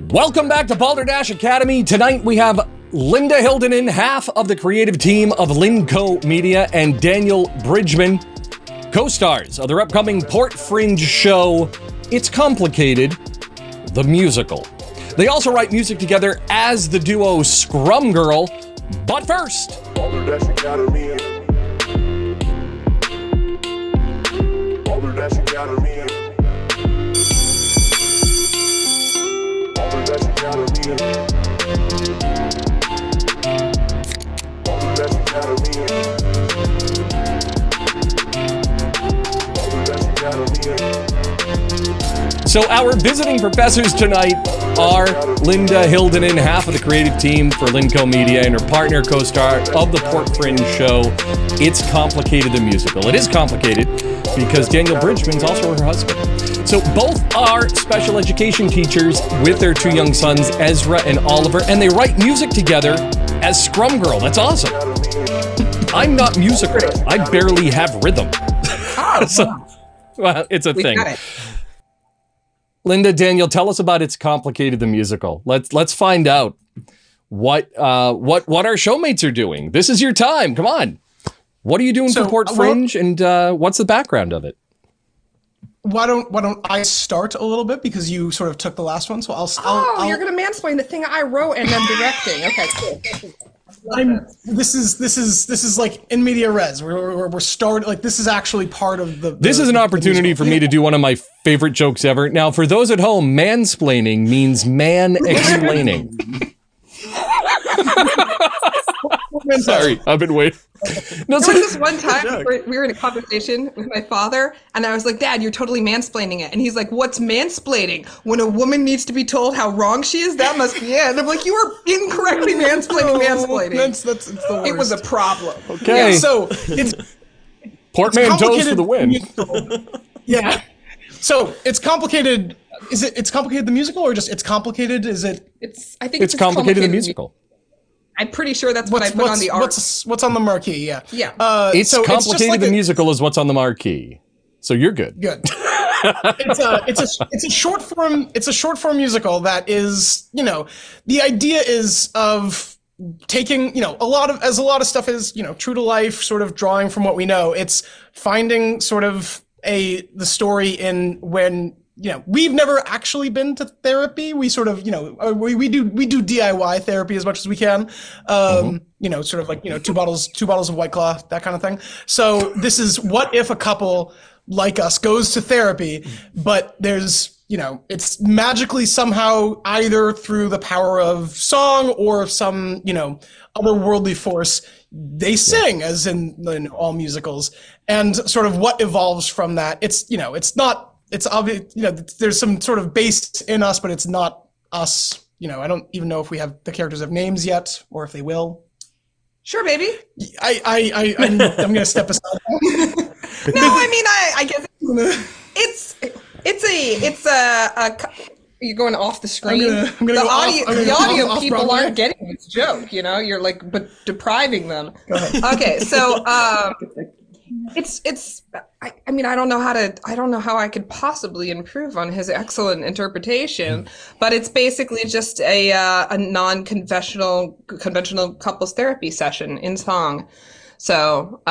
Welcome back to Balderdash Academy. Tonight we have Linda Hildonen, half of the creative team of LinCo Media, and Daniel Bridgman, co-stars of their upcoming PortFringe show, It's Complicated, the musical. They also write music together as the duo Scrum Girl. But first, Balderdash Academy. Balderdash Academy. Balderdash Academy. Balderdash Academy. Balderdash Academy. So our visiting professors tonight are Linda Hildonen, half of the creative team for LinCo Media, and her partner, co-star of the PortFringe show, It's Complicated, the musical. It is complicated because Daniel Bridgman's also her husband. So both are special education teachers with their two young sons, Ezra and Oliver, and they write music together as Scrum Girl. That's awesome. I'm not musical. I barely have rhythm. Well, it's a thing. Linda, Daniel, tell us about It's Complicated, the musical. Let's find out what our showmates are doing. This is your time. Come on. What are you doing for PortFringe, and what's the background of it? Why don't I start a little bit, because you sort of took the last one, so I'll you're gonna mansplain the thing I wrote and then directing. Okay, cool. This is like in media res. We're starting, like, this is actually part of the. This is an opportunity for me to do one of my favorite jokes ever. Now, for those at home, mansplaining means man explaining. Sorry, I've been waiting. No, there was this one time where we were in a conversation with my father, and I was like, Dad, you're totally mansplaining it. And he's like, what's mansplaining? When a woman needs to be told how wrong she is, that must be it. And I'm like, you are incorrectly mansplaining. It's the worst. It was a problem. Okay. Yeah, so it's portmanteaus for the win. Yeah. So It's Complicated. Is it It's Complicated the musical, or just It's Complicated? Is it? I think it's Complicated the musical. I'm pretty sure that's what I put on the art. What's on the marquee? Yeah. Yeah. It's Complicated the musical is what's on the marquee. So you're good. Good. It's a short form. It's a short form musical that is, the idea is of taking, a lot of stuff is, true to life, sort of drawing from what we know. It's finding sort of the story in when, we've never actually been to therapy. We sort of, we do DIY therapy as much as we can. Sort of like, two bottles of White Claw, that kind of thing. So this is, what if a couple like us goes to therapy, but there's, it's magically somehow either through the power of song or some, otherworldly force, they sing, as in all musicals, and sort of what evolves from that. It's obvious, there's some sort of base in us, but it's not us. I don't even know if the characters have names yet, or if they will. Sure, baby. I'm going to step aside. No, I guess it's a you're going off the screen. The audio people aren't getting this joke. You're like, but depriving them. Okay, so I don't know how I could possibly improve on his excellent interpretation, but it's basically just a conventional couples therapy session in song. So,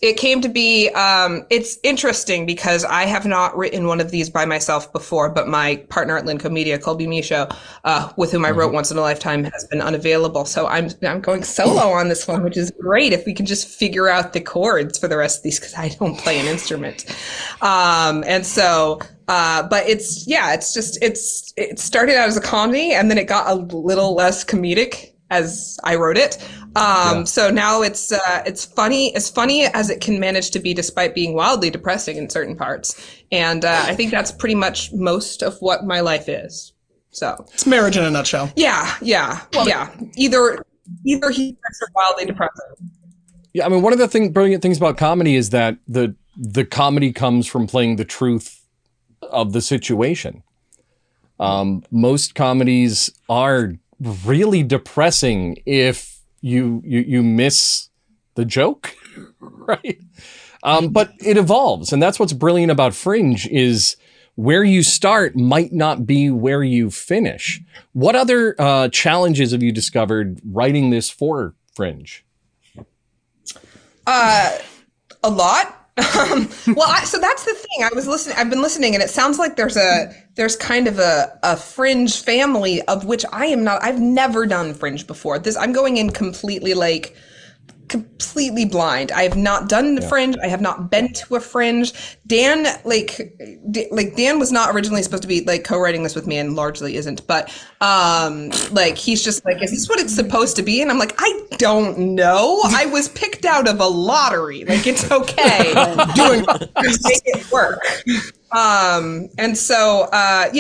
it came to be, it's interesting because I have not written one of these by myself before, but my partner at LinCo Media, Colby Michaud, with whom I wrote Once in a Lifetime, has been unavailable. So I'm going solo on this one, which is great if we can just figure out the chords for the rest of these, because I don't play an instrument. But it started out as a comedy, and then it got a little less comedic as I wrote it. So now it's funny, as funny as it can manage to be, despite being wildly depressing in certain parts. And I think that's pretty much most of what my life is. So it's marriage in a nutshell. Yeah. Either he's or wildly depressing. Yeah, one of the brilliant things about comedy is that the comedy comes from playing the truth of the situation. Most comedies are really depressing if you miss the joke, right? But it evolves, and that's what's brilliant about Fringe is where you start might not be where you finish. What other challenges have you discovered writing this for Fringe? A lot. So that's the thing. I've been listening, and it sounds like there's kind of a Fringe family of which I am not. I've never done Fringe before. I'm going in completely blind. I have not done the Fringe. I have not been to a Fringe. Dan, Dan was not originally supposed to be co-writing this with me, and largely isn't. But he's just is this what it's supposed to be? And I'm like, I don't know. I was picked out of a lottery. It's okay. Doing make it work. And so I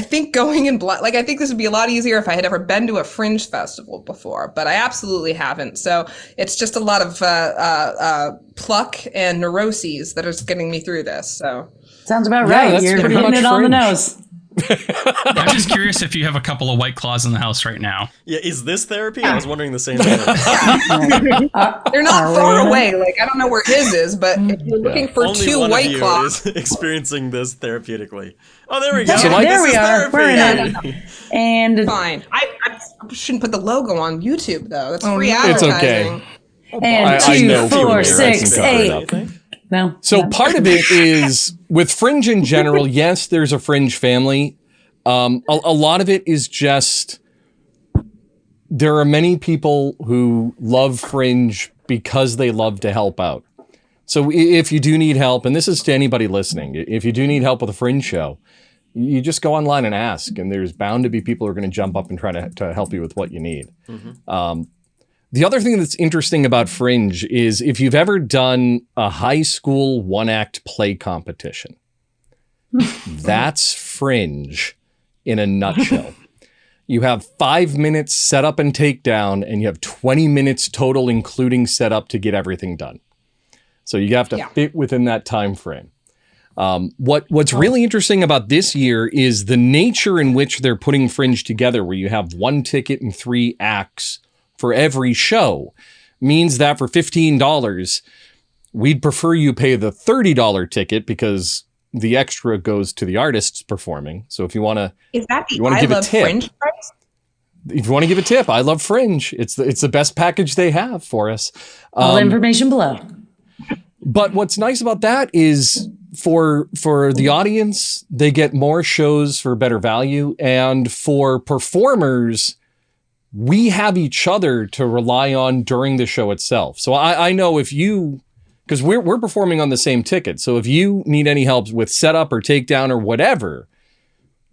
think going in blind, I think this would be a lot easier if I had ever been to a Fringe festival before, but I absolutely haven't. So it's just a lot of pluck and neuroses that is getting me through this. So sounds about right. You're hitting it on the nose. I'm just curious if you have a couple of White Claws in the house right now. Yeah, is this therapy? I was wondering the same thing. They're not far away. I don't know where his is, but if you're looking for Only two one White of you Claws, is experiencing this therapeutically. Oh, there we go. There we are. We're in it. And fine. I shouldn't put the logo on YouTube though. That's free advertising. It's okay. And I know 2, 4, people 6, are 8. No. So part of it is with Fringe in general. Yes, there's a Fringe family. A lot of it is just there are many people who love Fringe because they love to help out. So if you do need help, and this is to anybody listening, if you do need help with a Fringe show, you just go online and ask, and there's bound to be people who are going to jump up and try to help you with what you need. Mm-hmm. The other thing that's interesting about Fringe is if you've ever done a high school one-act play competition, that's Fringe in a nutshell. You have 5 minutes set up and takedown, and you have 20 minutes total, including setup, to get everything done. So you have to fit within that time frame. What's really interesting about this year is the nature in which they're putting Fringe together, where you have 1 ticket and 3 acts for every show, means that for $15, we'd prefer you pay the $30 ticket because the extra goes to the artists performing. So if you want to, is that the I Love Fringe price? If you want to give a tip, I Love Fringe. It's the best package they have for us. All information below. But what's nice about that is for the audience, they get more shows for better value, and for performers, we have each other to rely on during the show itself. So I know if you, because we're performing on the same ticket. So if you need any help with setup or takedown or whatever,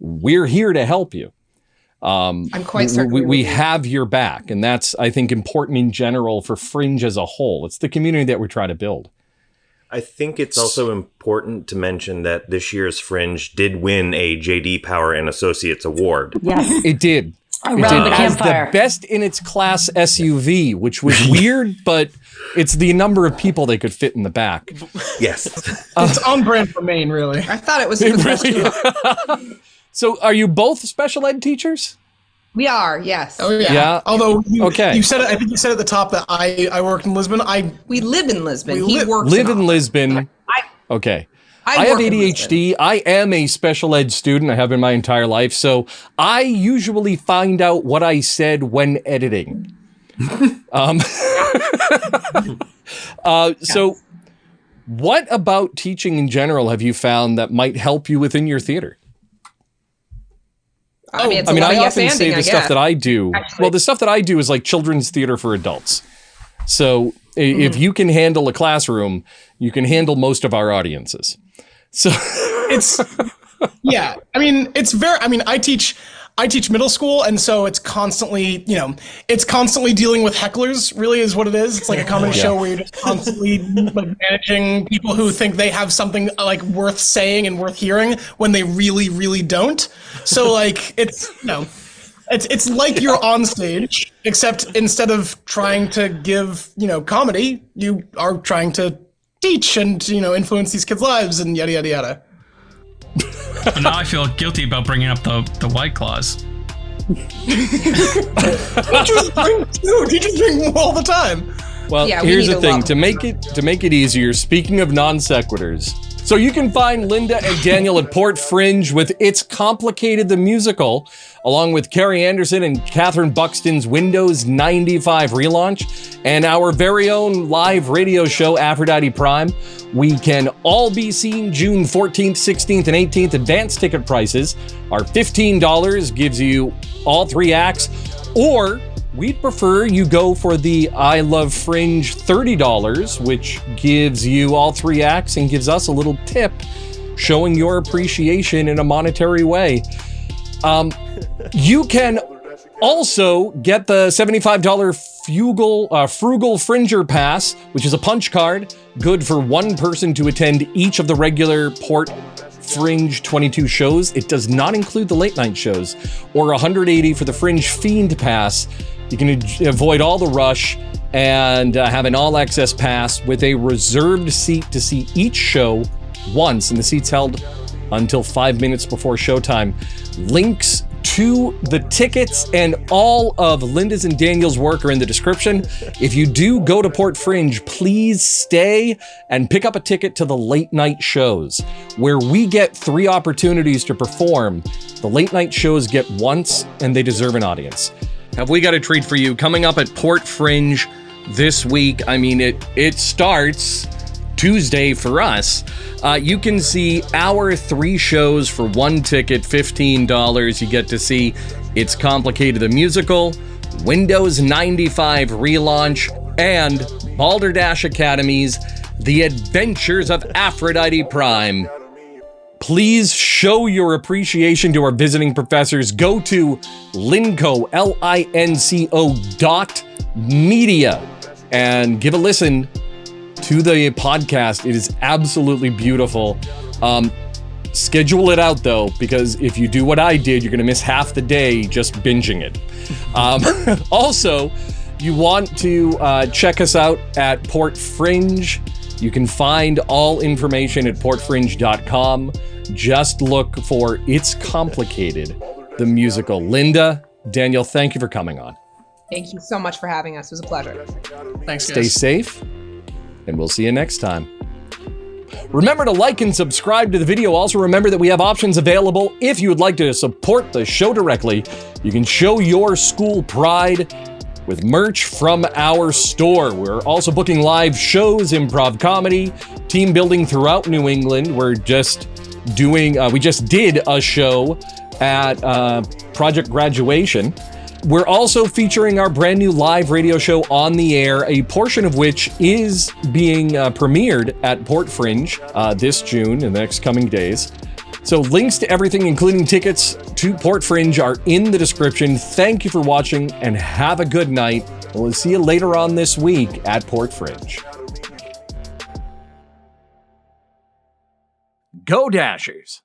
we're here to help you. I'm quite certain we have your back. And that's, I think, important in general for Fringe as a whole. It's the community that we're trying to build. I think it's also important to mention that this year's Fringe did win a J.D. Power and Associates Award. Yes. It did. Around the campfire. As the best in its class SUV, which was weird, but it's the number of people they could fit in the back. Yes. It's on brand for Maine, really. I thought it was for the really. So are you both special ed teachers? We are, yes. Oh yeah. Yeah. Although you said it, I think you said at the top that I worked in Lisbon. We live in Lisbon. He works in Lisbon. Okay. I have ADHD. I am a special ed student. I have been my entire life. So I usually find out what I said when editing. So what about teaching in general have you found that might help you within your theater? I mean, I often say the stuff that I do. Actually. Well, the stuff that I do is like children's theater for adults. So if you can handle a classroom, you can handle most of our audiences. So it's I teach middle school, and so it's constantly dealing with hecklers, really is what it is. It's like a comedy show where you're just constantly managing people who think they have something worth saying and worth hearing when they really, really don't. So it's like you're on stage, except instead of trying to give, comedy, you are trying to teach and, influence these kids' lives and yada, yada, yada. But now I feel guilty about bringing up the White Claws. Teachers drink too. Teachers drink all the time. Well, Yeah, we here's need the a thing. lot To make it easier, speaking of non sequiturs, so you can find Linda and Daniel at PortFringe with It's Complicated the Musical, along with Kerry Anderson and Catherine Buxton's Windows 95 relaunch, and our very own live radio show, Aphrodite Prime. We can all be seen June 14th, 16th, and 18th. Advance ticket prices are $15, gives you all 3 acts, or we'd prefer you go for the I Love Fringe $30, which gives you all 3 acts and gives us a little tip showing your appreciation in a monetary way. You can also get the $75 Frugal Fringer Pass, which is a punch card, good for one person to attend each of the regular PortFringe 22 shows. It does not include the late night shows, or $180 for the Fringe Fiend Pass. You can avoid all the rush and have an all-access pass with a reserved seat to see each show once, and the seat's held until 5 minutes before showtime. Links to the tickets and all of Linda's and Daniel's work are in the description. If you do go to PortFringe, please stay and pick up a ticket to the late night shows, where we get 3 opportunities to perform. The late night shows get once, and they deserve an audience. Have we got a treat for you coming up at PortFringe this week? I mean, it starts Tuesday for us. You can see our 3 shows for 1 ticket, $15. You get to see It's Complicated the Musical, Windows 95 Relaunch, and Balderdash Academy's The Adventures of Aphrodite Prime. Please show your appreciation to our visiting professors. Go to LinCo, LINCO.media, and give a listen to the podcast. It is absolutely beautiful. Schedule it out, though, because if you do what I did, you're going to miss half the day just binging it. Also, you want to check us out at PortFringe. You can find all information at portfringe.com. Just look for It's Complicated, the musical. Linda, Daniel, thank you for coming on. Thank you so much for having us. It was a pleasure. Thanks, guys. Stay safe, and we'll see you next time. Remember to like and subscribe to the video. Also, remember that we have options available if you would like to support the show directly. You can show your school pride with merch from our store. We're also booking live shows, improv comedy, team building throughout New England. We're just doing, we just did a show at Project Graduation. We're also featuring our brand new live radio show On the Air, a portion of which is being premiered at PortFringe this June in the next coming days. So links to everything, including tickets to PortFringe, are in the description. Thank you for watching and have a good night. We'll see you later on this week at PortFringe. Go Dashers!